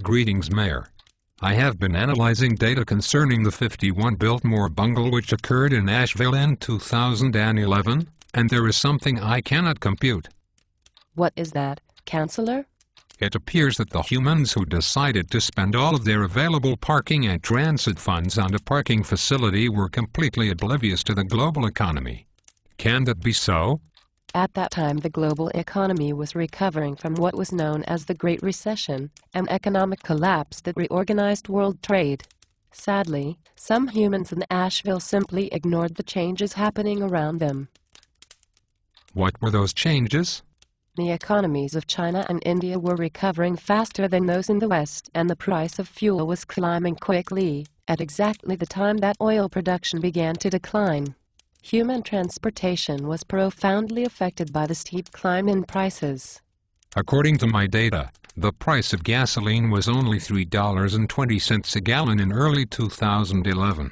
Greetings, Mayor. I have been analyzing data concerning the 51 Biltmore Bungle which occurred in Asheville in 2011, and there is something I cannot compute. What is that, Counselor? It appears that the humans who decided to spend all of their available parking and transit funds on a parking facility were completely oblivious to the global economy. Can that be so? At that time, the global economy was recovering from what was known as the Great Recession, an economic collapse that reorganized world trade. Sadly, some humans in Asheville simply ignored the changes happening around them. What were those changes? The economies of China and India were recovering faster than those in the West, and the price of fuel was climbing quickly, at exactly the time that oil production began to decline. Human transportation was profoundly affected by the steep climb in prices. According to my data, the price of gasoline was only $3.20 a gallon in early 2011.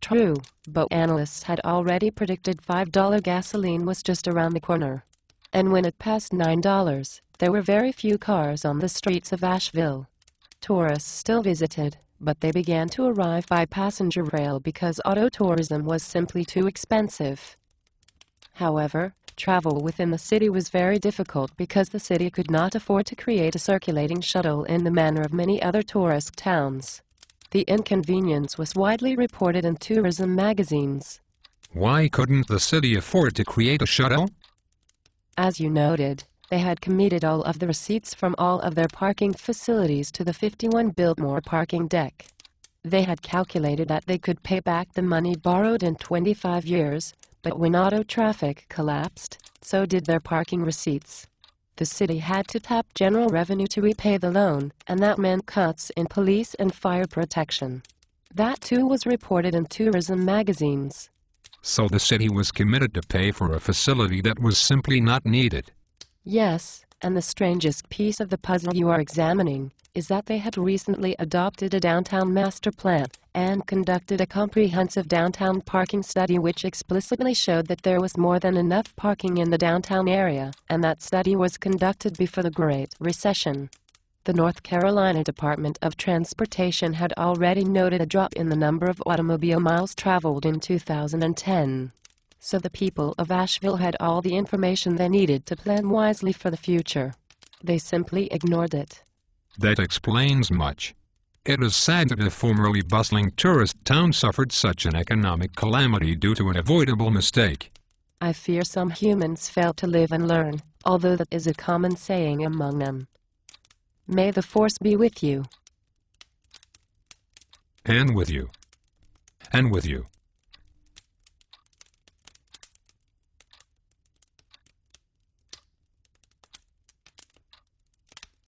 True, but analysts had already predicted $5 gasoline was just around the corner. And when it passed $9, there were very few cars on the streets of Asheville. Tourists still visited, but they began to arrive by passenger rail because auto tourism was simply too expensive. However, travel within the city was very difficult because the city could not afford to create a circulating shuttle in the manner of many other tourist towns. The inconvenience was widely reported in tourism magazines. Why couldn't the city afford to create a shuttle? As you noted, they had committed all of the receipts from all of their parking facilities to the 51 Biltmore parking deck. They had calculated that they could pay back the money borrowed in 25 years, but when auto traffic collapsed, so did their parking receipts. The city had to tap general revenue to repay the loan, and that meant cuts in police and fire protection. That too was reported in tourism magazines. So the city was committed to pay for a facility that was simply not needed. Yes, and the strangest piece of the puzzle you are examining is that they had recently adopted a downtown master plan and conducted a comprehensive downtown parking study which explicitly showed that there was more than enough parking in the downtown area, and that study was conducted before the Great Recession. The North Carolina Department of Transportation had already noted a drop in the number of automobile miles traveled in 2010. So the people of Asheville had all the information they needed to plan wisely for the future. They simply ignored it. That explains much. It is sad that a formerly bustling tourist town suffered such an economic calamity due to an avoidable mistake. I fear some humans fail to live and learn, although that is a common saying among them. May the force be with you. And with you. And with you.